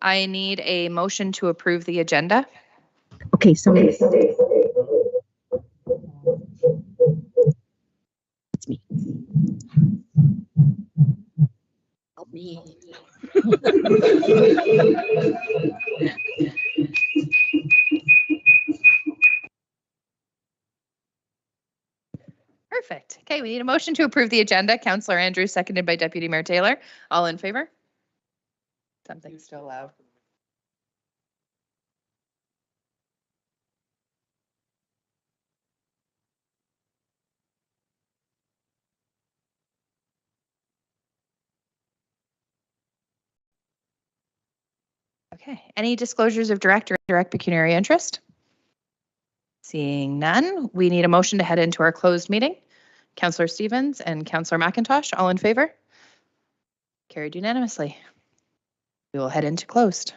I need a motion to approve the agenda. Okay, so it's me. Help me. Perfect. Okay, we need a motion to approve the agenda. Councillor Andrews, seconded by Deputy Mayor Taylor. All in favor? Something's still loud. Okay, any disclosures of direct or indirect pecuniary interest? Seeing none, we need a motion to head into our closed meeting. Councillor Stevens and Councillor McIntosh, all in favor? Carried unanimously. We will head into closed.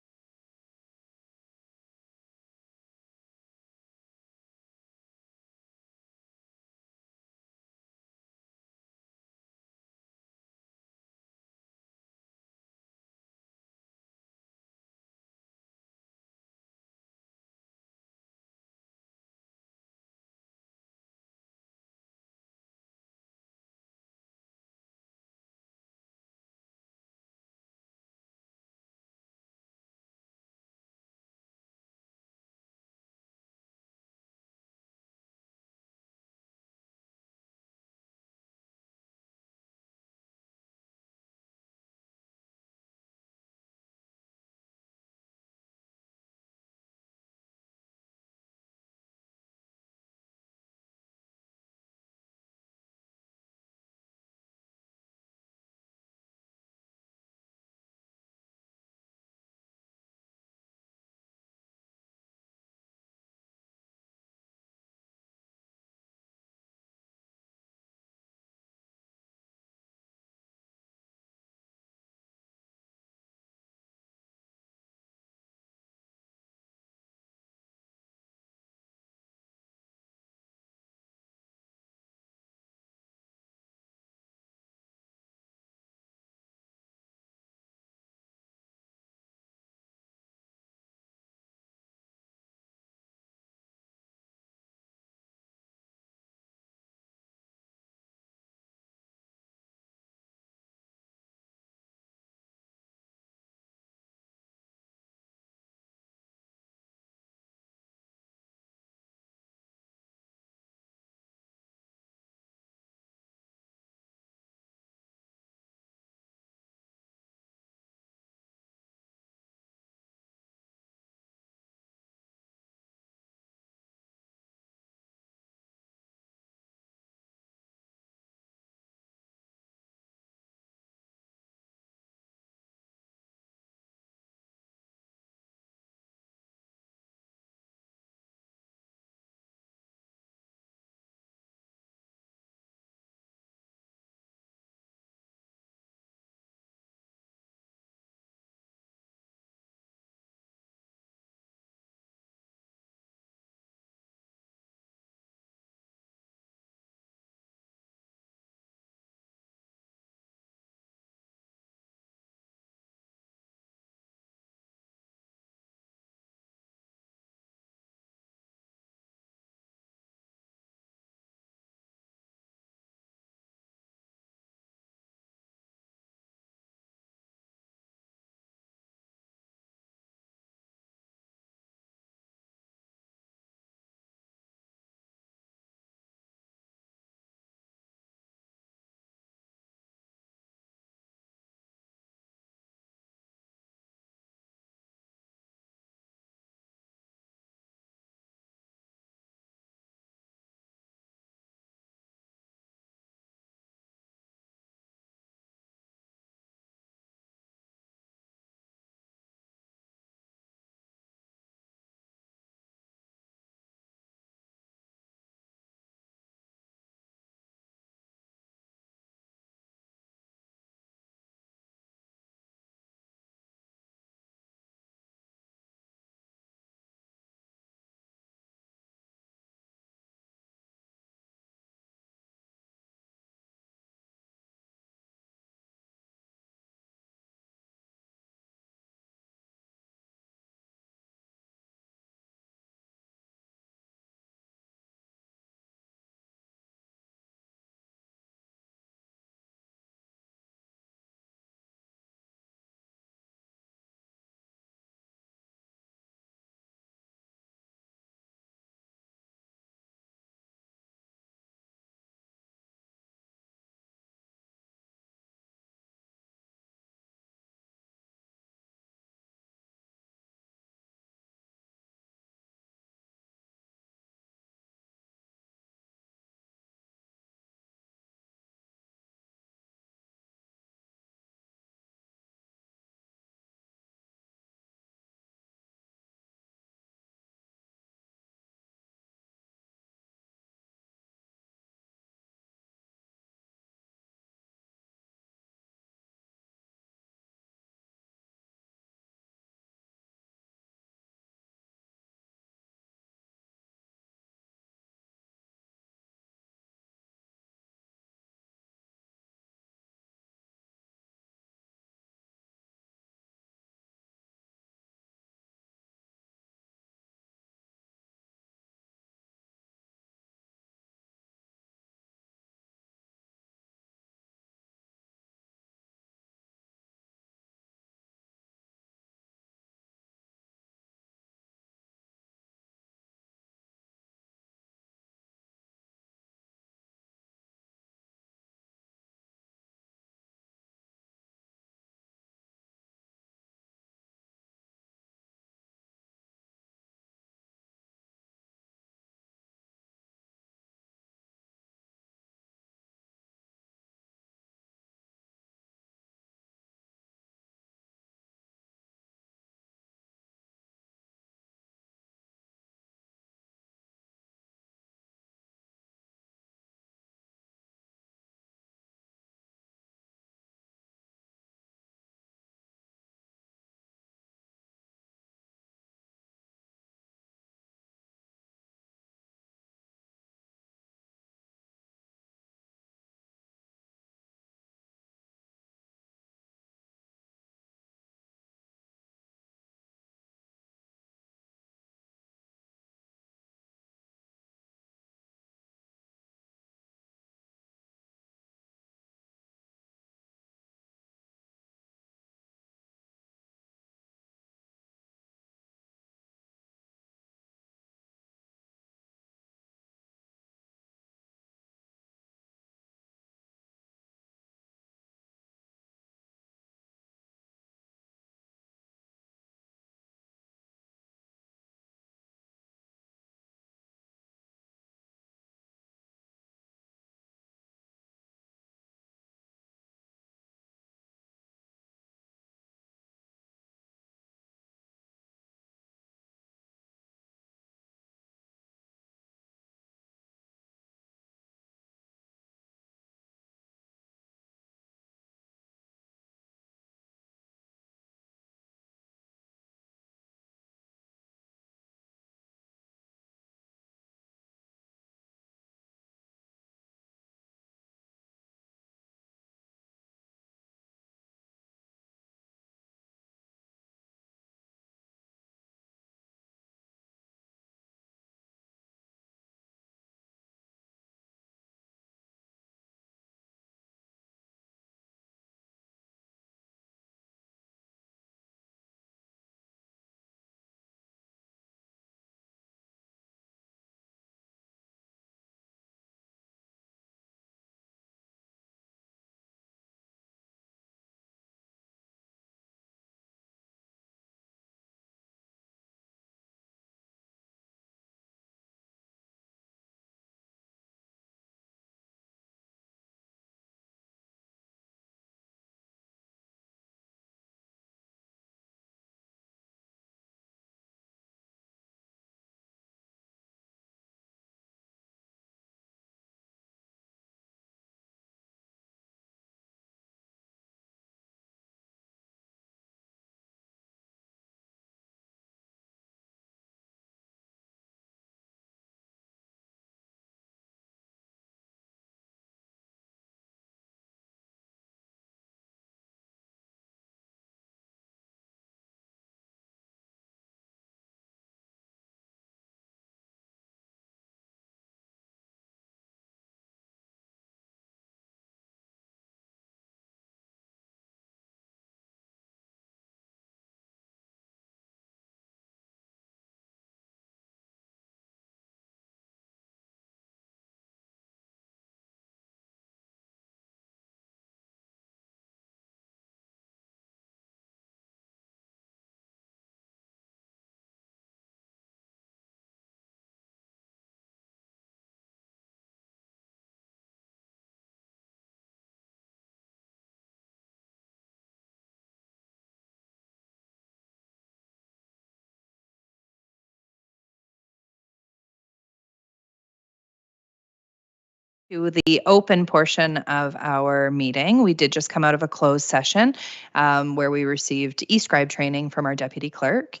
To the open portion of our meeting. We did just come out of a closed session where we received eScribe training from our deputy clerk.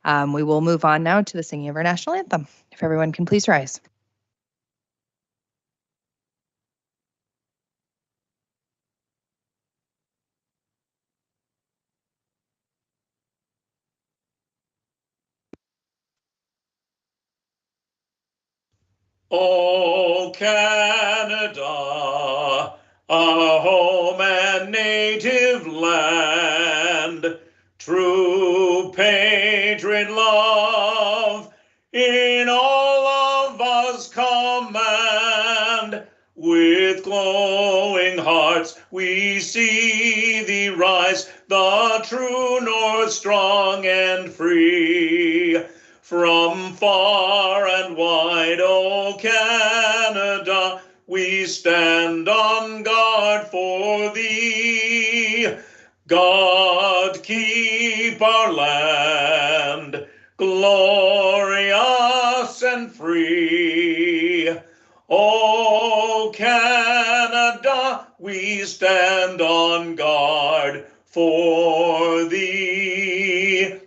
We will move on now to the singing of our national anthem. If everyone can please rise. O Canada, our home and native land, true patriot love in all of us command. With glowing hearts we see thee rise, the true north strong and free. From far and wide, O Canada, we stand on guard for thee. God keep our land glorious and free. O Canada, we stand on guard for thee.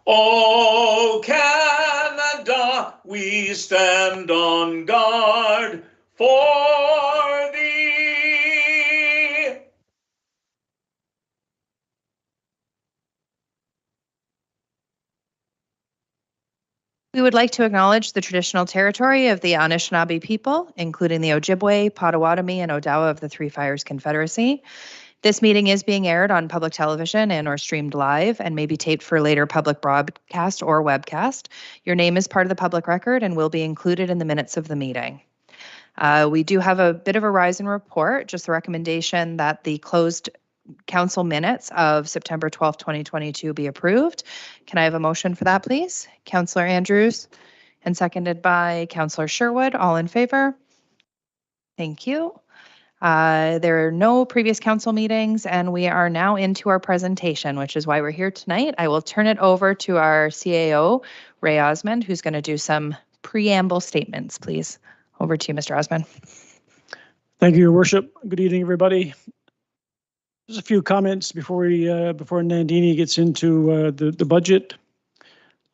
O Canada, we stand on guard for thee. We would like to acknowledge the traditional territory of the Anishinaabe people, including the Ojibwe, Potawatomi, and Odawa of the Three Fires Confederacy. This meeting is being aired on public television and or streamed live and may be taped for later public broadcast or webcast. Your name is part of the public record and will be included in the minutes of the meeting. We do have a bit of a rise in report, just the recommendation that the closed council minutes of September 12th, 2022 be approved. Can I have a motion for that, please? Councillor Andrews and seconded by Councillor Sherwood. All in favor? Thank you. There are no previous council meetings, and we are now into our presentation, which is why we're here tonight. I will turn it over to our CAO, Ray Osmond, who's going to do some preamble statements, please. Over to you, Mr. Osmond. Thank you, Your Worship. Good evening, everybody. Just a few comments before Nandini gets into the budget.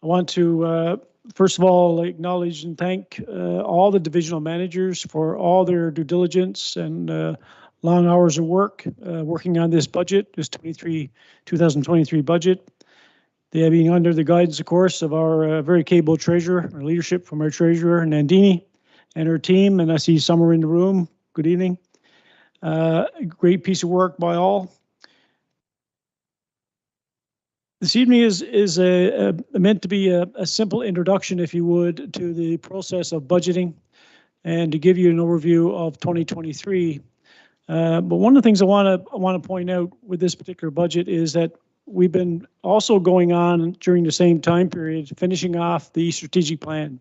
I want to first of all acknowledge and thank all the divisional managers for all their due diligence and long hours of work working on this budget, this 2023 budget. They are being under the guidance, of course, of our very capable treasurer, our leadership from our treasurer, Nandini, and her team. And I see some are in the room. Good evening. Great piece of work by all. This evening is meant to be a simple introduction, if you would, to the process of budgeting and to give you an overview of 2023. But one of the things I want to point out with this particular budget is that we've been also going on during the same time period, finishing off the strategic plan.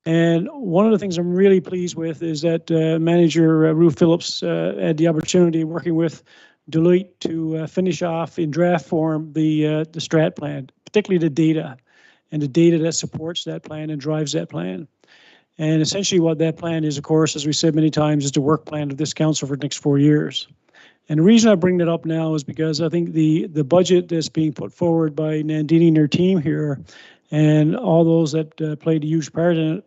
And one of the things I'm really pleased with is that Manager Ruth Phillips had the opportunity working with Deloitte to finish off in draft form the strat plan, particularly the data and the data that supports that plan and drives that plan. And essentially what that plan is, of course, as we said many times, is the work plan of this council for the next 4 years. And the reason I bring that up now is because I think the budget that's being put forward by Nandini and her team here and all those that played a huge part in it,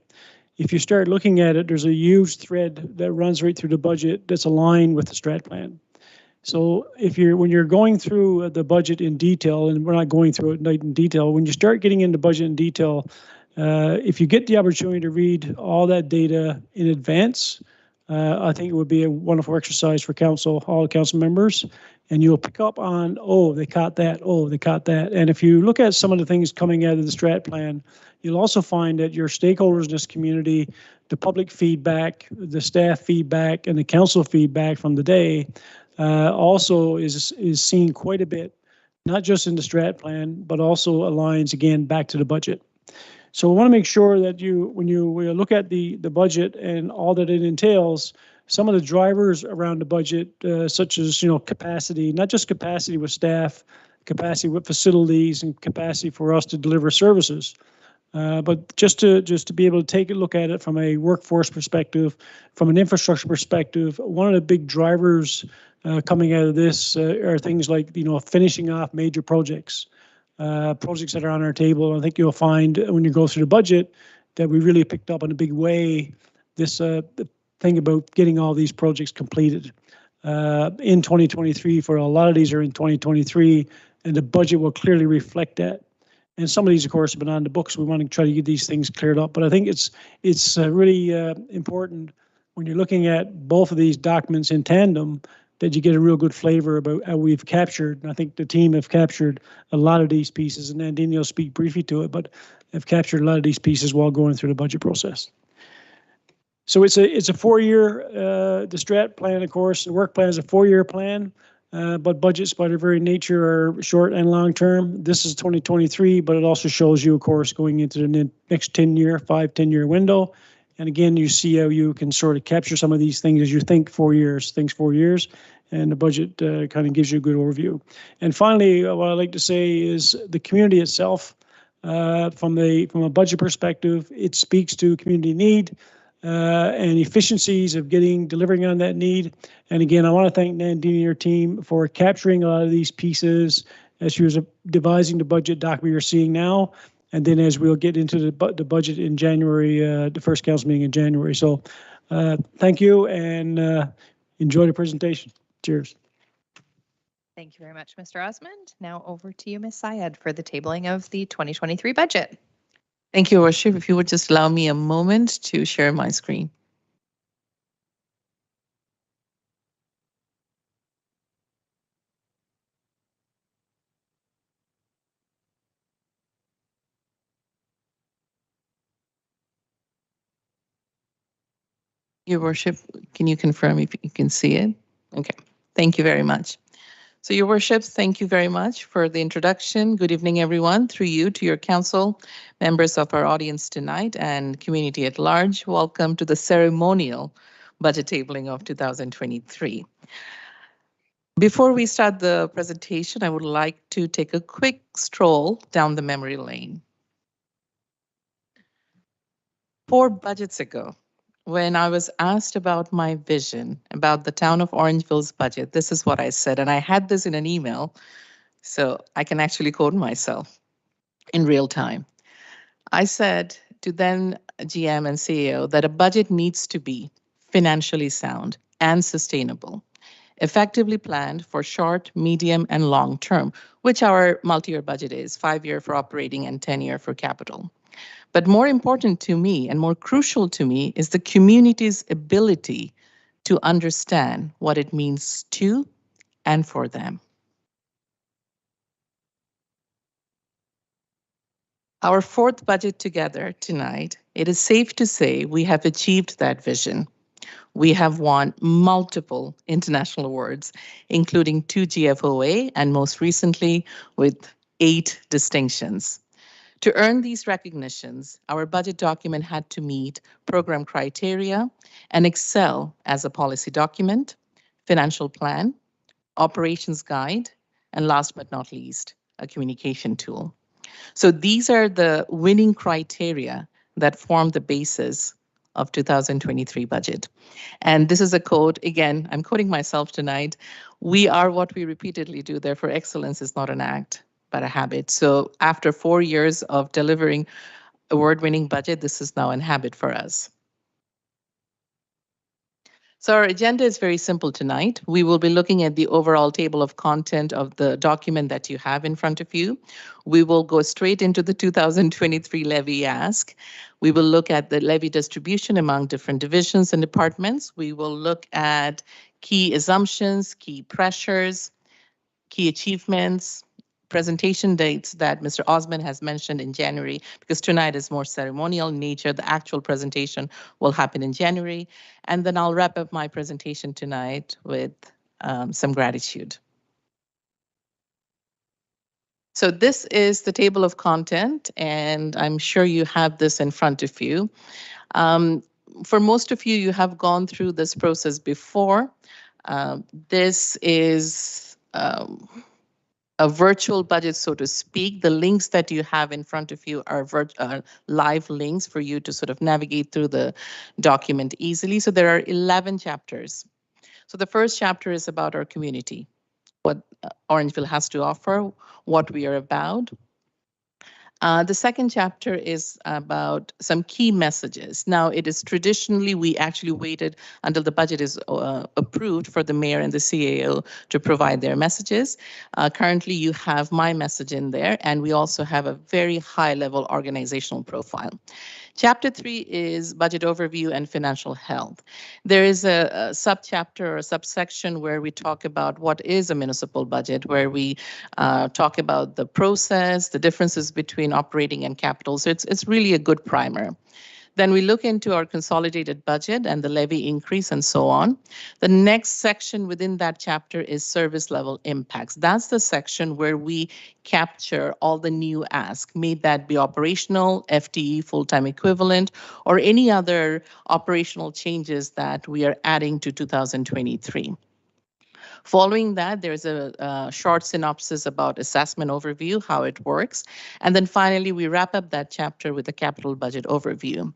if you start looking at it, there's a huge thread that runs right through the budget that's aligned with the strat plan. So when you're going through the budget in detail, and we're not going through it in detail, when you start getting into budget in detail, if you get the opportunity to read all that data in advance, I think it would be a wonderful exercise for council, all the council members, and you'll pick up on, oh, they caught that, oh, they caught that. And if you look at some of the things coming out of the strat plan, you'll also find that your stakeholders in this community, the public feedback, the staff feedback, and the council feedback from the day also is seen quite a bit, not just in the strat plan, but also aligns again back to the budget. So I want to make sure that when you look at the budget and all that it entails, some of the drivers around the budget, such as capacity, not just capacity with staff, capacity with facilities, and capacity for us to deliver services. But just to be able to take a look at it from a workforce perspective, from an infrastructure perspective, one of the big drivers coming out of this are things like, finishing off major projects, projects that are on our table. I think you'll find when you go through the budget that we really picked up in a big way this thing about getting all these projects completed in 2023. For a lot of these are in 2023, and the budget will clearly reflect that. And some of these, of course, have been on the books. We want to try to get these things cleared up. But I think it's really important when you're looking at both of these documents in tandem that you get a real good flavor about how we've captured. And I think the team have captured a lot of these pieces, and then Nandini will speak briefly to it, but have captured a lot of these pieces while going through the budget process. So it's a 4-year, the strat plan, of course, the work plan is a 4-year plan. But budgets by their very nature are short and long term. This is 2023, but it also shows you, of course, going into the next 10-year window. And again, you see how you can sort of capture some of these things as you think 4 years, and the budget kind of gives you a good overview. And finally, what I'd like to say is the community itself, from a budget perspective, it speaks to community need. And efficiencies of delivering on that need. And again, I want to thank Nandini and her team for capturing a lot of these pieces as she was devising the budget document you're seeing now. And then as we'll get into the budget in January, the first council meeting in January. So thank you, and enjoy the presentation. Cheers. Thank you very much, Mr. Osmond. Now over to you, Ms. Syed, for the tabling of the 2023 budget. Thank you, Worship. If you would just allow me a moment to share my screen. Your Worship, can you confirm if you can see it? Okay, thank you very much. So, Your Worship, thank you very much for the introduction. Good evening, everyone. Through you to your council, members of our audience tonight, and community at large. Welcome to the ceremonial budget tabling of 2023. Before we start the presentation, I would like to take a quick stroll down the memory lane. 4 budgets ago, when I was asked about my vision about the town of Orangeville's budget, this is what I said, and I had this in an email, so I can actually quote myself in real time. I said to then GM and CEO that a budget needs to be financially sound and sustainable, effectively planned for short, medium, and long term, which our multi-year budget is, 5-year for operating and 10-year for capital. But more important to me and more crucial to me is the community's ability to understand what it means to and for them. Our 4th budget together tonight, it is safe to say we have achieved that vision. We have won multiple international awards, including 2 GFOA and most recently with 8 distinctions. To earn these recognitions, our budget document had to meet program criteria and excel as a policy document, financial plan, operations guide, and last but not least, a communication tool. So these are the winning criteria that form the basis of 2023 budget. And this is a quote, again, I'm quoting myself tonight, "We are what we repeatedly do, therefore excellence is not an act, but a habit." So after 4 years of delivering award-winning budget, this is now a habit for us. So our agenda is very simple tonight. We will be looking at the overall table of content of the document that you have in front of you. We will go straight into the 2023 levy ask. We will look at the levy distribution among different divisions and departments. We will look at key assumptions, key pressures, key achievements, presentation dates that Mr. Osmond has mentioned in January, because tonight is more ceremonial in nature. The actual presentation will happen in January. And then I'll wrap up my presentation tonight with some gratitude. So this is the table of content, and I'm sure you have this in front of you. For most of you, you have gone through this process before. This is a a virtual budget, so to speak. The links that you have in front of you are live links for you to sort of navigate through the document easily. So there are 11 chapters. So the first chapter is about our community, what Orangeville has to offer, what we are about. The second chapter is about some key messages. Now, it is traditionally, we actually waited until the budget is approved for the mayor and the CAO to provide their messages. Currently, you have my message in there, and we also have a very high-level organizational profile. Chapter 3 is budget overview and financial health. There is a subchapter or a subsection where we talk about what is a municipal budget, where we talk about the process, the differences between operating and capital. So it's really a good primer. Then we look into our consolidated budget and the levy increase and so on. The next section within that chapter is service level impacts. That's the section where we capture all the new ask, may that be operational, FTE, full-time equivalent, or any other operational changes that we are adding to 2023. Following that, there's a short synopsis about assessment overview, how it works. And then finally, we wrap up that chapter with a capital budget overview.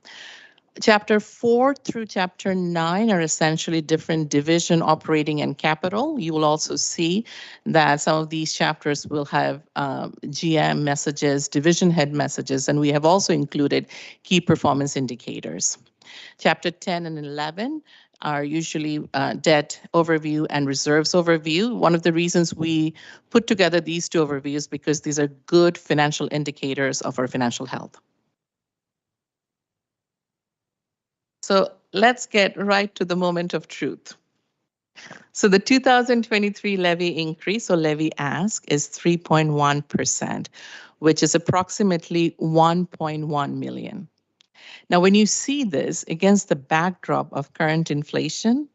Chapter 4 through chapter 9 are essentially different division operating and capital. You will also see that some of these chapters will have GM messages, division head messages, and we have also included key performance indicators. Chapter 10 and 11 are usually debt overview and reserves overview. One of the reasons we put together these two overviews because these are good financial indicators of our financial health. So let's get right to the moment of truth. So the 2023 levy increase or levy ask is 3.1%, which is approximately 1.1 million. Now, when you see this against the backdrop of current inflation,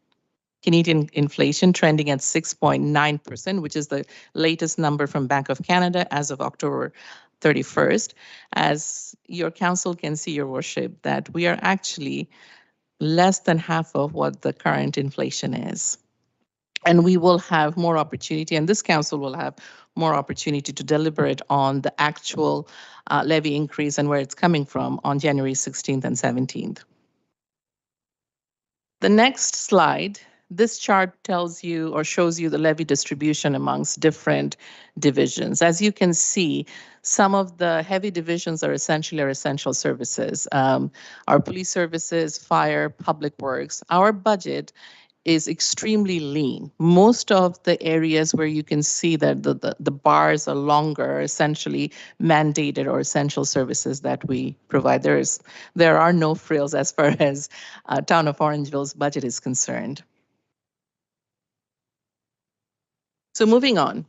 Canadian inflation trending at 6.9%, which is the latest number from Bank of Canada as of October 31st, as your council can see, your worship, that we are actually less than half of what the current inflation is. And we will have more opportunity, and this council will have more opportunity to deliberate on the actual levy increase and where it's coming from on January 16th and 17th. The next slide, this chart tells you or shows you the levy distribution amongst different divisions. As you can see, some of the heavy divisions are essentially our essential services. Our police services, fire, public works. Our budget is extremely lean. Most of the areas where you can see that the bars are longer, essentially mandated or essential services that we provide. There are no frills as far as Town of Orangeville's budget is concerned. So moving on.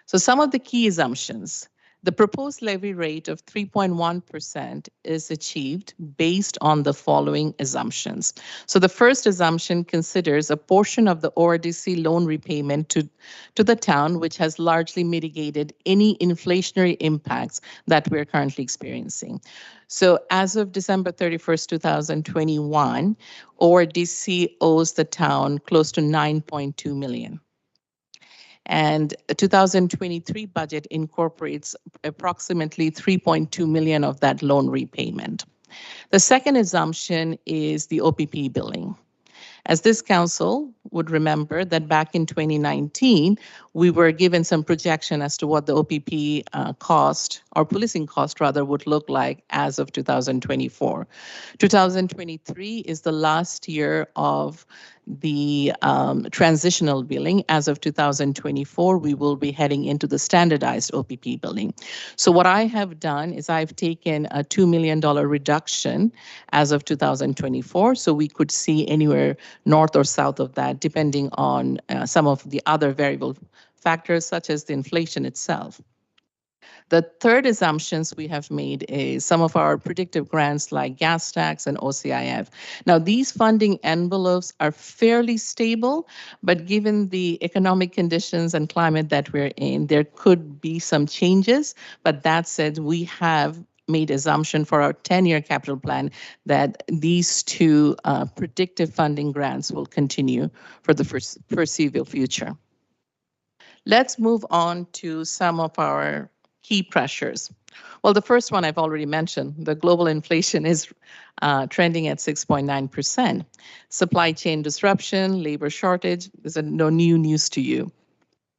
So some of the key assumptions. The proposed levy rate of 3.1% is achieved based on the following assumptions. So the first assumption considers a portion of the ORDC loan repayment to the town, which has largely mitigated any inflationary impacts that we're currently experiencing. So as of December 31st, 2021, ORDC owes the town close to 9.2 million. And the 2023 budget incorporates approximately 3.2 million of that loan repayment. The second assumption is the OPP billing. As this council would remember that back in 2019, we were given some projection as to what the OPP cost, or policing cost rather, would look like as of 2024. 2023 is the last year of the transitional billing. As of 2024, we will be heading into the standardized OPP billing. So what I have done is I've taken a $2 million reduction as of 2024, so we could see anywhere north or south of that, depending on some of the other variable factors, such as the inflation itself. The third assumptions we have made is some of our predictive grants like gas tax and OCIF. Now, these funding envelopes are fairly stable, but given the economic conditions and climate that we're in, there could be some changes. But that said, we have made assumption for our 10-year capital plan that these two predictive funding grants will continue for the foreseeable future. Let's move on to some of our key pressures. Well, the first one I've already mentioned, the global inflation is trending at 6.9%. Supply chain disruption, labor shortage is no new news to you.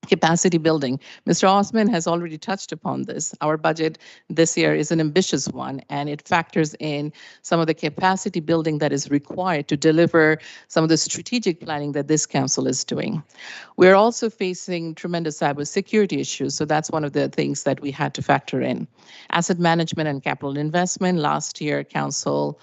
Capacity building. Mr. Osman has already touched upon this. Our budget this year is an ambitious one, and it factors in some of the capacity building that is required to deliver some of the strategic planning that this council is doing. We're also facing tremendous cybersecurity issues, so that's one of the things that we had to factor in. Asset management and capital investment. Last year, council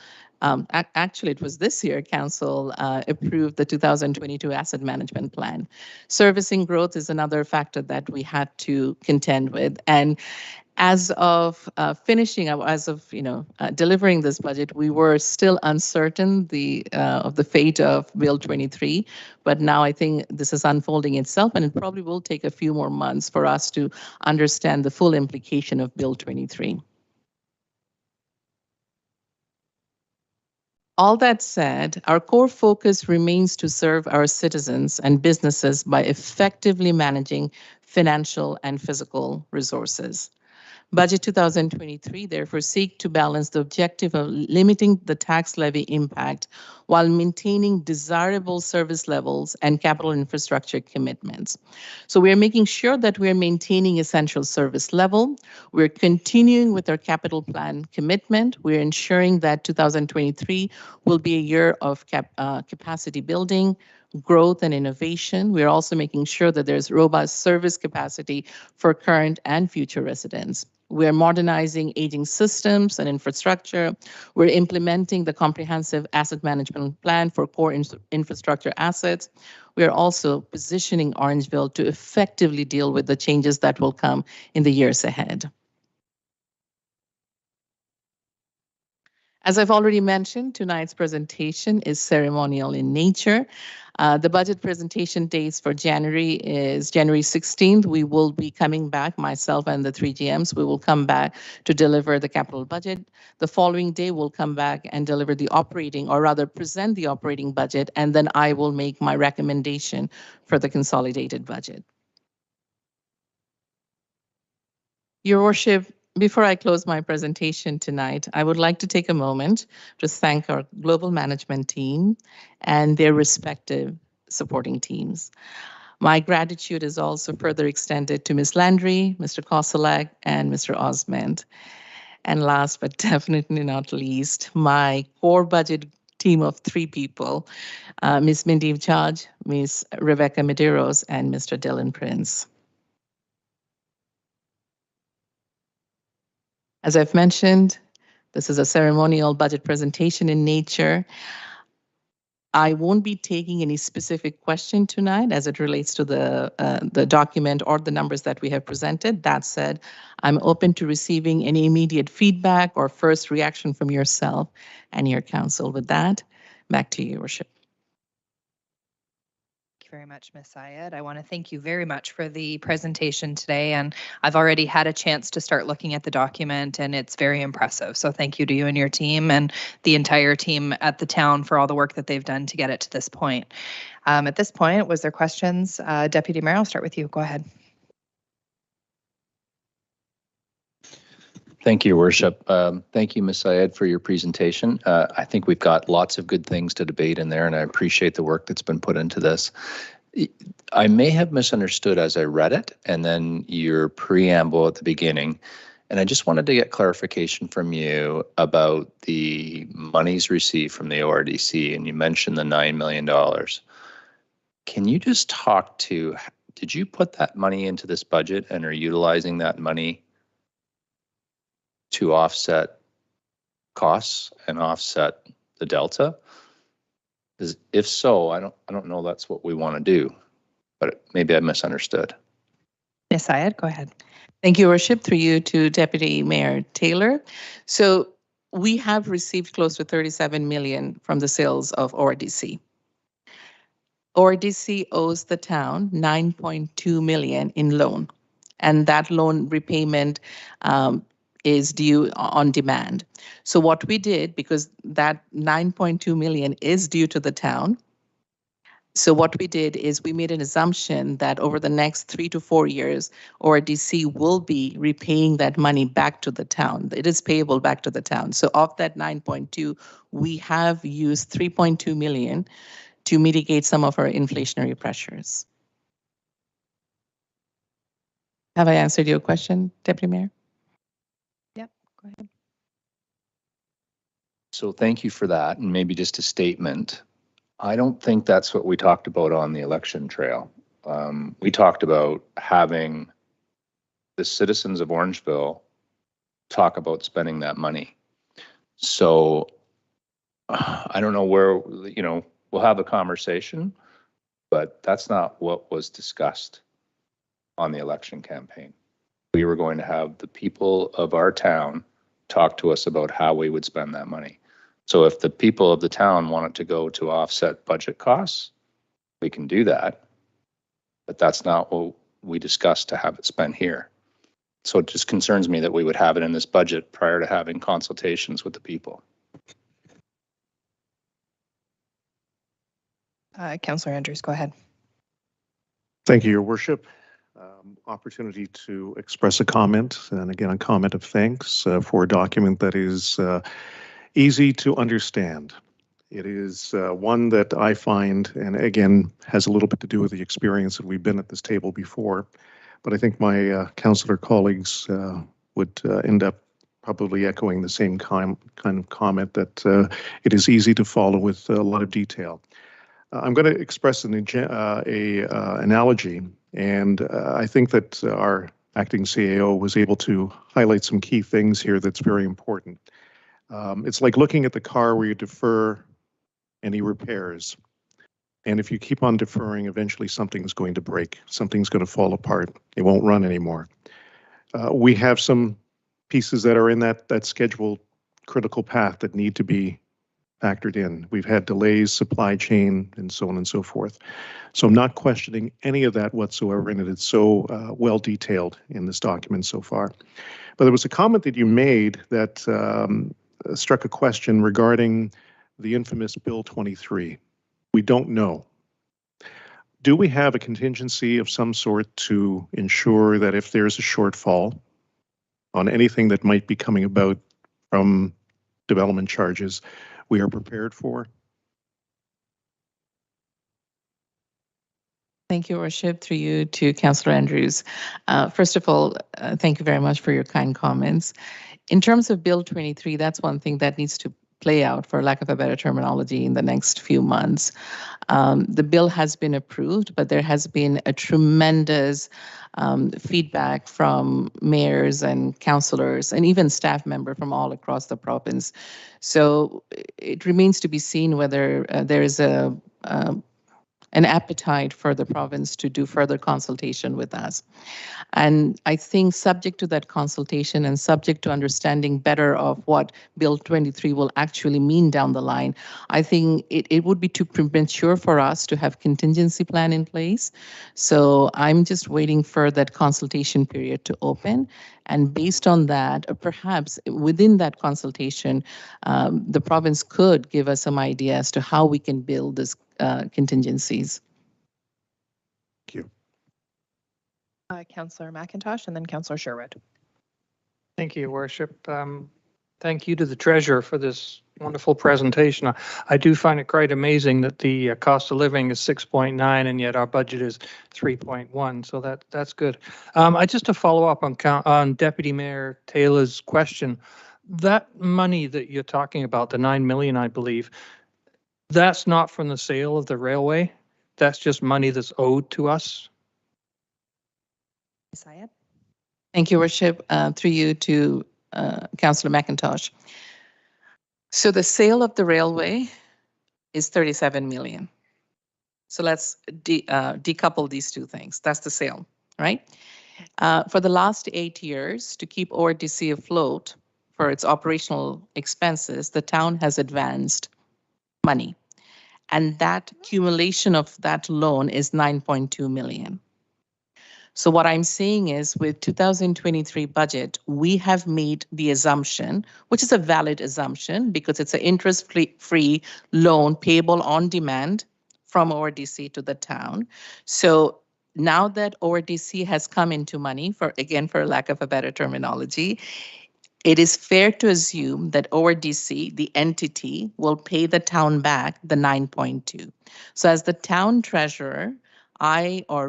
actually, it was this year, Council approved the 2022 asset management plan. Servicing growth is another factor that we had to contend with. And as of delivering this budget, we were still uncertain of the fate of Bill 23. But now I think this is unfolding itself, and it probably will take a few more months for us to understand the full implication of Bill 23. All that said, our core focus remains to serve our citizens and businesses by effectively managing financial and physical resources. Budget 2023 therefore seek to balance the objective of limiting the tax levy impact while maintaining desirable service levels and capital infrastructure commitments. So we are making sure that we are maintaining essential service level. We're continuing with our capital plan commitment. We're ensuring that 2023 will be a year of capacity building, growth and innovation. We're also making sure that there's robust service capacity for current and future residents. We're modernizing aging systems and infrastructure. We're implementing the comprehensive asset management plan for core infrastructure assets. We're also positioning Orangeville to effectively deal with the changes that will come in the years ahead. As I've already mentioned, tonight's presentation is ceremonial in nature. The budget presentation dates for January is January 16th. We will be coming back, myself and the 3 GMs, we will come back to deliver the capital budget. The following day, we'll come back and deliver the operating, or rather present the operating budget, and then I will make my recommendation for the consolidated budget. Your Worship, before I close my presentation tonight, I would like to take a moment to thank our global management team and their respective supporting teams. My gratitude is also further extended to Ms. Landry, Mr. Koselak, and Mr. Osmond. And last but definitely not least, my core budget team of 3 people, Ms. Mindy Judge, Ms. Rebecca Medeiros, and Mr. Dylan Prince. As I've mentioned, this is a ceremonial budget presentation in nature. I won't be taking any specific question tonight as it relates to the document or the numbers that we have presented. That said, I'm open to receiving any immediate feedback or first reaction from yourself and your council. With that, back to you, Your Worship. Very much, Ms. Syed. I want to thank you very much for the presentation today, and I've already had a chance to start looking at the document, and it's very impressive. So thank you to you and your team and the entire team at the town for all the work that they've done to get it to this point. At this point, was there questions? Deputy Mayor, I'll start with you. Go ahead. Thank you, Your Worship. Thank you, Ms. Syed, for your presentation. I think we've got lots of good things to debate in there, and I appreciate the work that's been put into this. I may have misunderstood as I read it, and then your preamble at the beginning, and I just wanted to get clarification from you about the monies received from the ORDC, and you mentioned the $9 million. Can you just talk to, did you put that money into this budget and are utilizing that money to offset costs and offset the delta? If so, I don't know that's what we want to do, but maybe I misunderstood. Ms. Syed, go ahead. Thank you, Your Worship, through you to Deputy Mayor Taylor. So we have received close to $37 million from the sales of ORDC. ORDC owes the town $9.2 million in loan, and that loan repayment is due on demand. So what we did, because that $9.2 million is due to the town, So what we did is we made an assumption that over the next 3 to 4 years, ORDC will be repaying that money back to the town. It is payable back to the town. So of that 9.2, we have used 3.2 million to mitigate some of our inflationary pressures. Have I answered your question, Deputy Mayor? Yep, go ahead. So thank you for that. And maybe just a statement. I don't think that's what we talked about on the election trail. We talked about having the citizens of Orangeville talk about spending that money. So I don't know where, we'll have a conversation, but that's not what was discussed on the election campaign. We were going to have the people of our town talk to us about how we would spend that money. So if the people of the town wanted to go to offset budget costs, we can do that. But that's not what we discussed to have it spent here. So it just concerns me that we would have it in this budget prior to having consultations with the people. Councillor Andrews, go ahead. Thank you, Your Worship. Opportunity to express a comment, and again, a comment of thanks for a document that is easy to understand. It is one that I find, and again, has a little bit to do with the experience that we've been at this table before, but I think my councillor colleagues would end up probably echoing the same kind of comment that it is easy to follow with a lot of detail. I'm going to express an analogy, and I think that our acting CAO was able to highlight some key things here that's very important. It's like looking at the car where you defer any repairs. And if you keep on deferring, eventually something's going to break. Something's going to fall apart. It won't run anymore. We have some pieces that are in that scheduled critical path that need to be factored in. We've had delays, supply chain, and so on and so forth. So I'm not questioning any of that whatsoever, and it's so well detailed in this document so far. But there was a comment that you made that struck a question regarding the infamous Bill 23. We don't know. Do we have a contingency of some sort to ensure that if there's a shortfall on anything that might be coming about from development charges, we are prepared for? Thank you, Worship, through you to Councillor Andrews. First of all, thank you very much for your kind comments. In terms of Bill 23, that's one thing that needs to play out, for lack of a better terminology, in the next few months. The bill has been approved, but there has been a tremendous feedback from mayors and councillors and even staff members from all across the province. So it remains to be seen whether there is an appetite for the province to do further consultation with us. And I think subject to that consultation and subject to understanding better of what Bill 23 will actually mean down the line, I think it would be too premature for us to have contingency plan in place. So I'm just waiting for that consultation period to open. And based on that, perhaps within that consultation, the province could give us some idea as to how we can build this contingencies. Thank you. Councillor McIntosh and then Councillor Sherwood. Thank you, Your Worship. Thank you to the Treasurer for this wonderful presentation. I do find it quite amazing that the cost of living is 6.9 and yet our budget is 3.1. So that's good. I just to follow up on Deputy Mayor Taylor's question, that money that you're talking about, the 9 million, I believe, that's not from the sale of the railway. That's just money that's owed to us. Syed. Thank you, Worship. Through you to Councillor McIntosh. So the sale of the railway is 37 million. So let's decouple these two things. That's the sale, right? For the last 8 years, to keep ORDC afloat for its operational expenses, the town has advanced money. And that accumulation of that loan is 9.2 million. So what I'm saying is with 2023 budget, we have made the assumption, which is a valid assumption because it's an interest-free loan payable on demand from ORDC to the town. So now that ORDC has come into money, for lack of a better terminology, it is fair to assume that ORDC, the entity, will pay the town back the 9.2. So as the town treasurer,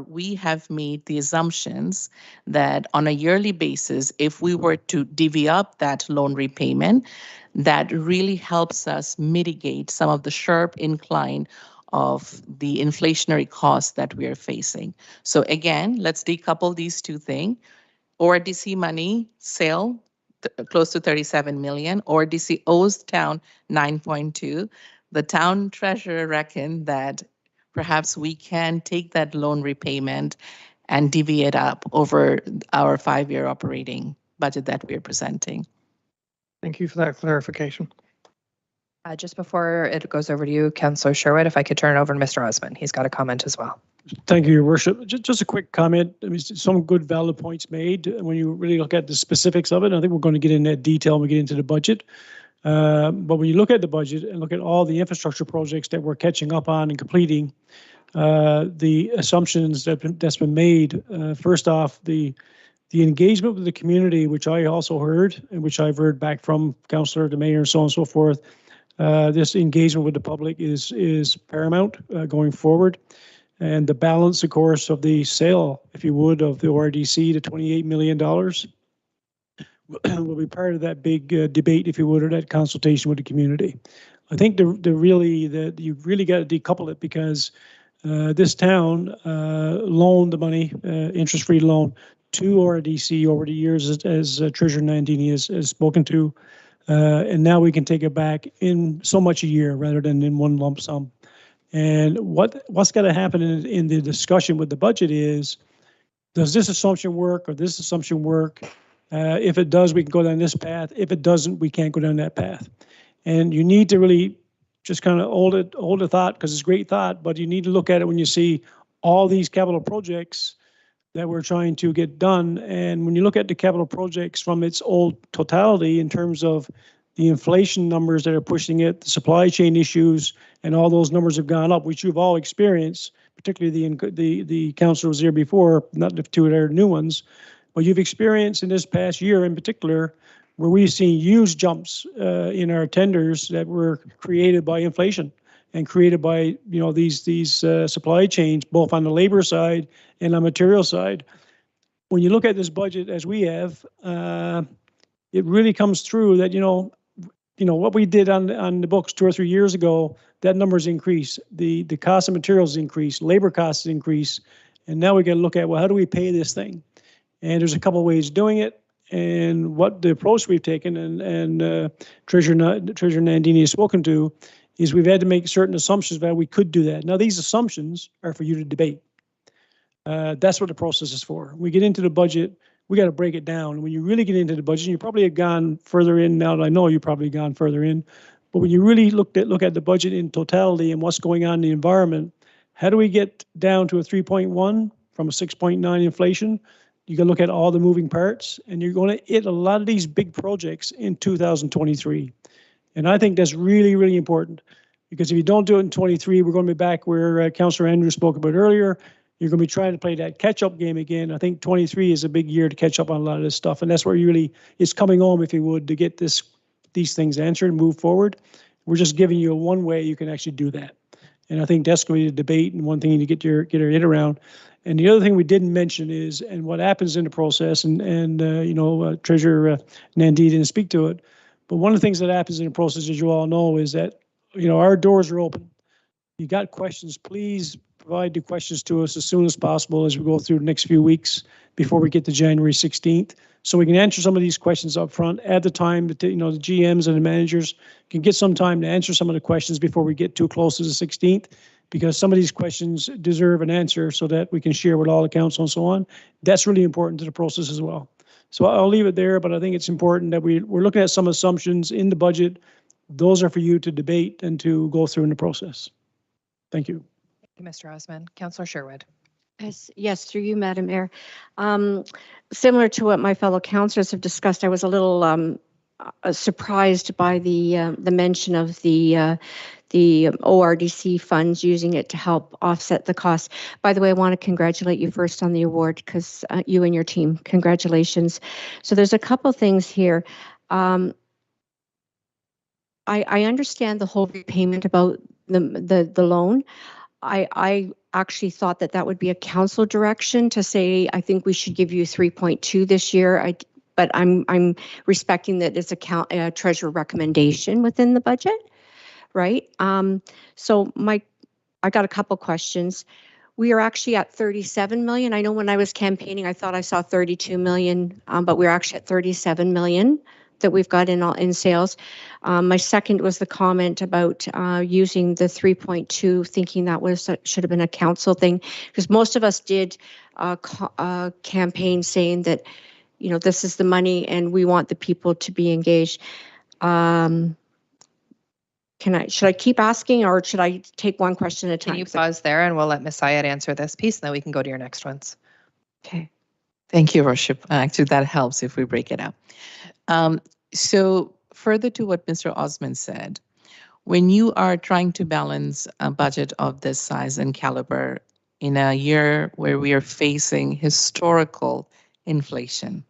we have made the assumptions that on a yearly basis, if we were to divvy up that loan repayment, that really helps us mitigate some of the sharp incline of the inflationary costs that we are facing. So again, let's decouple these two things. ORDC money sale, close to 37 million. ORDC owes town 9.2. The town treasurer reckoned that perhaps we can take that loan repayment and divvy it up over our 5-year operating budget that we're presenting. Thank you for that clarification. Just before it goes over to you, Councillor Sherwood, if I could turn it over to Mr. Osmond. He's got a comment as well. Thank you, Your Worship. Just a quick comment. I mean, some good valid points made when you really look at the specifics of it. I think we're going to get in that detail when we get into the budget. But when you look at the budget and look at all the infrastructure projects that we're catching up on and completing, the assumptions that's been made, first off, the engagement with the community, which I also heard, and which I've heard back from Councillor, the Mayor, and so on and so forth, this engagement with the public is paramount going forward. And the balance, of course, of the sale, if you would, of the ORDC to $28 million will be part of that big debate, if you would, or that consultation with the community. I think you really got to decouple it, because this town loaned the money, interest-free loan, to ORDC over the years, as Treasurer Nandini has spoken to, and now we can take it back in so much a year rather than in one lump sum. And what's got to happen in the discussion with the budget is, does this assumption work or this assumption work? If it does, we can go down this path. If it doesn't, we can't go down that path. And you need to really just kind of hold the thought, because it's a great thought, but you need to look at it when you see all these capital projects that we're trying to get done. And when you look at the capital projects from its old totality in terms of the inflation numbers that are pushing it, the supply chain issues, and all those numbers have gone up, which you've all experienced, particularly the council was there before, not the two other new ones, but you've experienced in this past year in particular, where we've seen huge jumps in our tenders that were created by inflation and created by these supply chains, both on the labor side and on the material side. When you look at this budget as we have, it really comes through that what we did on the books 2 or 3 years ago, that number's increased. The cost of materials increased, labor costs increased, and now we got to look at, well, how do we pay this thing? And there's a couple of ways of doing it. And what the approach we've taken, and Treasurer Nandini has spoken to, is we've had to make certain assumptions that we could do that. Now, these assumptions are for you to debate. That's what the process is for. We get into the budget, we got to break it down. When you really get into the budget, you probably have gone further in now that I know you've probably gone further in, but when you really look at the budget in totality and what's going on in the environment, how do we get down to a 3.1 from a 6.9 inflation? You got to look at all the moving parts, and you're going to hit a lot of these big projects in 2023. And I think that's really, really important, because if you don't do it in 23, we're going to be back where Councillor Andrews spoke about earlier. You're going to be trying to play that catch-up game again. I think 23 is a big year to catch up on a lot of this stuff, and that's where you really, it's coming home, if you would, to get these things answered and move forward. We're just giving you one way you can actually do that. And I think that's going to be the debate, and one thing to get your head around. And the other thing we didn't mention is, and what happens in the process, and Treasurer Nandini didn't speak to it, but one of the things that happens in the process, as you all know, is that, our doors are open. You got questions, please provide the questions to us as soon as possible as we go through the next few weeks before we get to January 16th. So we can answer some of these questions up front at the time that, the GMs and the managers can get some time to answer some of the questions before we get too close to the 16th, because some of these questions deserve an answer so that we can share with all the council and so on. That's really important to the process as well. So I'll leave it there, but I think it's important that we're looking at some assumptions in the budget. Those are for you to debate and to go through in the process. Thank you. Thank you, Mr. Osmond. Councillor Sherwood. Yes, through you, Madam Mayor. Similar to what my fellow councillors have discussed, I was a little surprised by the mention of the the ORDC funds, using it to help offset the costs. By the way, I want to congratulate you first on the award, because you and your team, congratulations. So there's a couple things here. I understand the whole repayment about the loan. I actually thought that would be a council direction to say, I think we should give you 3.2 this year. But I'm respecting that it's a treasurer recommendation within the budget, right? So I got a couple questions. We are actually at 37 million. I know when I was campaigning, I thought I saw 32 million, but we're actually at 37 million that we've got in sales. My second was the comment about using the 3.2, thinking that should have been a council thing, because most of us did campaign saying that, this is the money and we want the people to be engaged. Should I keep asking, or should I take one question at a time? Can you pause there and we'll let Ms. Syed answer this piece, and then we can go to your next ones. Okay. Thank you, Worship. Actually, that helps if we break it up. So further to what Mr. Osmond said, when you are trying to balance a budget of this size and caliber in a year where we are facing historical inflation,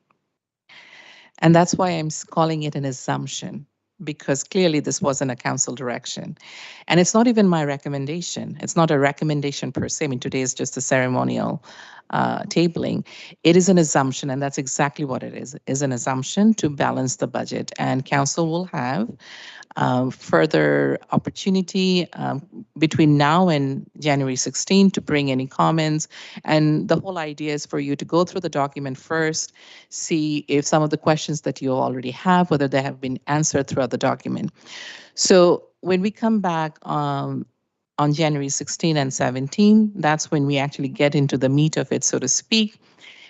and that's why I'm calling it an assumption, because clearly this wasn't a council direction. And it's not even my recommendation. It's not a recommendation per se. I mean, today is just a ceremonial tabling. It is an assumption, and that's exactly what it is an assumption to balance the budget. And council will have further opportunity between now and January 16 to bring any comments. And the whole idea is for you to go through the document first, see if some of the questions that you already have, whether they have been answered throughout the document. So when we come back on January 16 and 17, that's when we actually get into the meat of it, so to speak.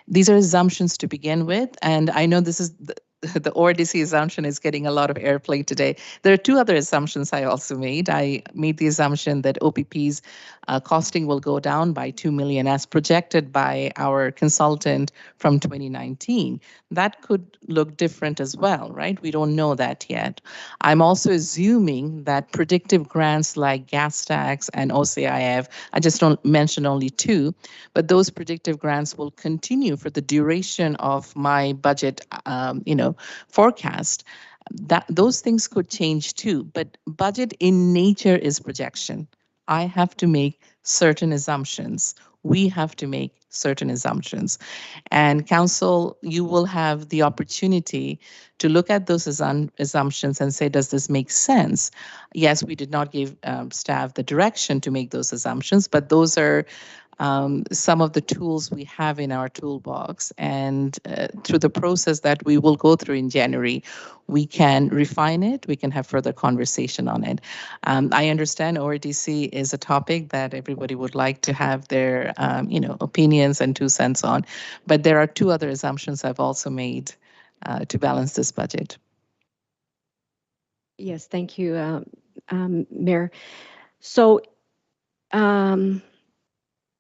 These are assumptions to begin with, and I know this is the ORDC assumption is getting a lot of airplay today. There are two other assumptions I also made. I made the assumption that OPP's costing will go down by 2 million as projected by our consultant from 2019. That could look different as well, right? We don't know that yet. I'm also assuming that predictive grants like gas tax and OCIF, I just don't mention only two, but those predictive grants will continue for the duration of my budget, forecast. Those things could change too, but budget in nature is projection. I have to make certain assumptions. We have to make certain assumptions. And council, you will have the opportunity to look at those assumptions and say, does this make sense? Yes, we did not give staff the direction to make those assumptions, but those are some of the tools we have in our toolbox. And through the process that we will go through in January, we can refine it. We can have further conversation on it. I understand ORDC is a topic that everybody would like to have their, opinions and 2 cents on. But there are 2 other assumptions I've also made to balance this budget. Yes, thank you, Mayor. So,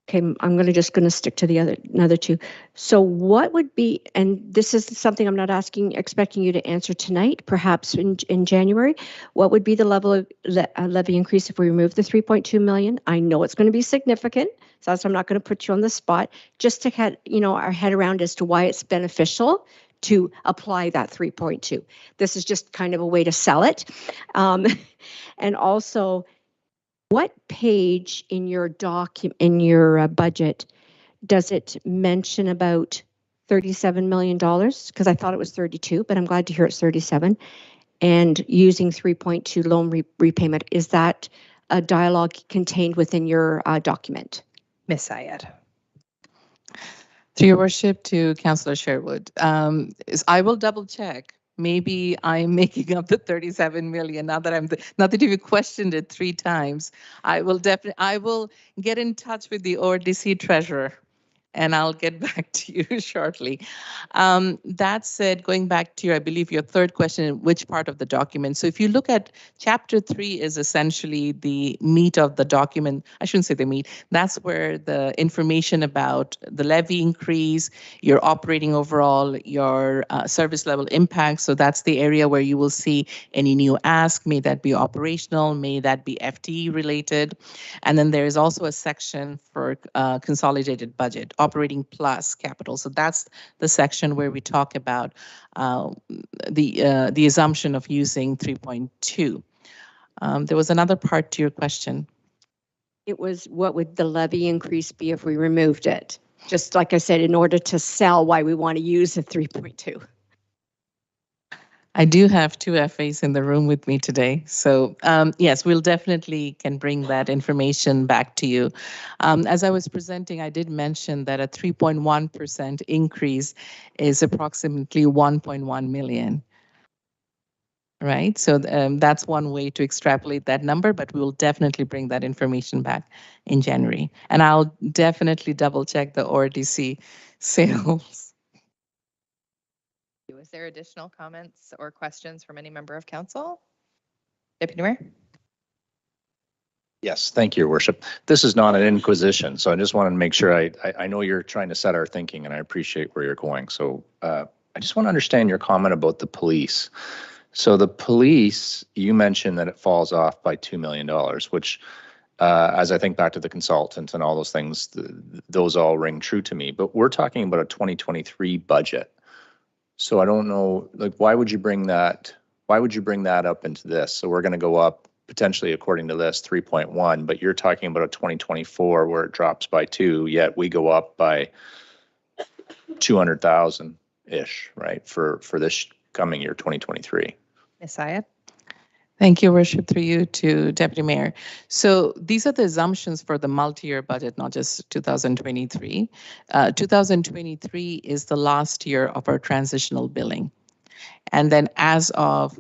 okay, I'm just going to stick to the another 2. So what would be, and this is something I'm not expecting you to answer tonight, perhaps in January, what would be the level of levy increase if we remove the 3.2 million? I know it's going to be significant, so I'm not going to put you on the spot, just to get, our head around as to why it's beneficial to apply that 3.2. This is just kind of a way to sell it. And also, what page in your budget does it mention about $37 million? Because I thought it was 32, but I'm glad to hear it's 37. And using 3.2 loan repayment, is that a dialogue contained within your document? Ms. Syed. Through your worship, to Councillor Sherwood, I will double check. Maybe I'm making up the 37 million now that you've questioned it 3 times. I will get in touch with the ORDC treasurer and I'll get back to you shortly. That said, going back to your, I believe your third question, which part of the document? So if you look at chapter 3 is essentially the meat of the document. I shouldn't say the meat. That's where the information about the levy increase, your operating overall, your service level impact. So that's the area where you will see any new ask, may that be operational, may that be FTE related. And then there is also a section for consolidated budget, operating plus capital. So that's the section where we talk about the assumption of using 3.2. There was another part to your question. It was, what would the levy increase be if we removed it? Just like I said, in order to sell why we want to use the 3.2. I do have two FAs in the room with me today. So yes, we'll definitely can bring that information back to you. As I was presenting, I did mention that a 3.1% increase is approximately 1.1 million. Right, so that's one way to extrapolate that number, but we will definitely bring that information back in January. And I'll definitely double check the ORDC sales. Is there additional comments or questions from any member of council? Deputy Mayor? Yes, thank you, Your Worship. This is not an inquisition, so I just wanted to make sure I know you're trying to set our thinking, and I appreciate where you're going. So I just want to understand your comment about the police. So the police, you mentioned that it falls off by $2 million, which as I think back to the consultant and all those things, those all ring true to me. But we're talking about a 2023 budget. So I don't know, like, why would you bring that up into this? So we're going to go up potentially, according to this, 3.1, but you're talking about a 2024 where it drops by 2, yet we go up by 200,000-ish, right, for this coming year, 2023. Ms. Syed? Thank you, Worship, through you to Deputy Mayor. So these are the assumptions for the multi-year budget, not just 2023. 2023 is the last year of our transitional billing. And then as of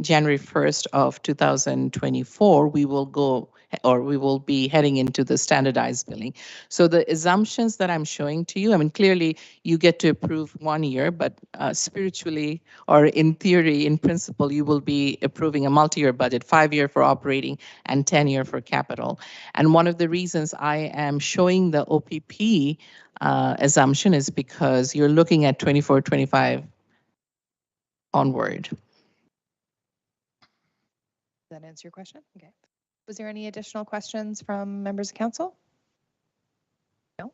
January 1st of 2024, we will be heading into the standardized billing. So the assumptions that I'm showing to you, I mean, clearly you get to approve 1 year, but spiritually or in theory, in principle, you will be approving a multi-year budget, 5-year for operating and 10-year for capital. And one of the reasons I am showing the OPP assumption is because you're looking at 24, 25 onward. Does that answer your question? Okay. Was there any additional questions from members of council? No.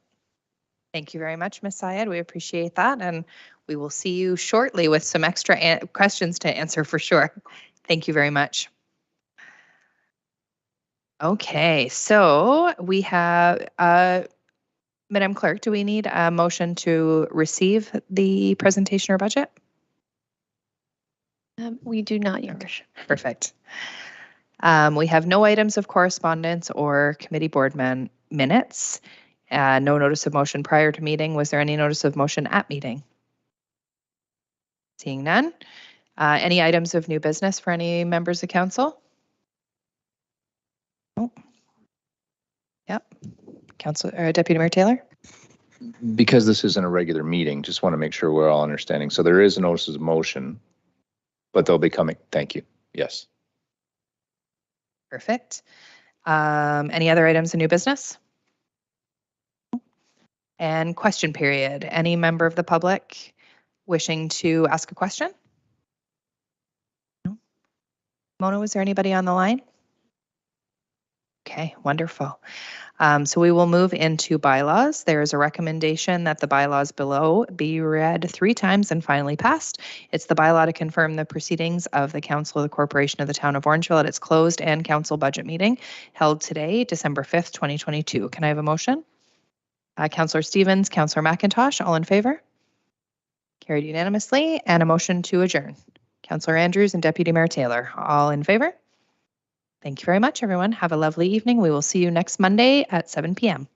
Thank you very much, Ms. Syed. We appreciate that. And we will see you shortly with some extra questions to answer for sure. Thank you very much. Okay, so we have, Madam Clerk, do we need a motion to receive the presentation or budget? We do not, Your Worship. Perfect. We have no items of correspondence or committee board minutes. No notice of motion prior to meeting. Was there any notice of motion at meeting? Seeing none. Any items of new business for any members of council? Oh. Yep. Council, Deputy Mayor Taylor? Because this isn't a regular meeting, just want to make sure we're all understanding. So there is a notice of motion, but they'll be coming. Thank you. Yes. Perfect. Any other items of new business? And question period. Any member of the public wishing to ask a question? No? Mona, was there anybody on the line? Okay, wonderful. So we will move into bylaws. There is a recommendation that the bylaws below be read 3 times and finally passed. It's the bylaw to confirm the proceedings of the Council of the Corporation of the Town of Orangeville at its closed and council budget meeting held today, December 5th, 2022. Can I have a motion? Councillor Stevens, Councillor McIntosh, all in favor? Carried unanimously. And a motion to adjourn. Councillor Andrews and Deputy Mayor Taylor, all in favor? Thank you very much, everyone. Have a lovely evening. We will see you next Monday at 7 p.m.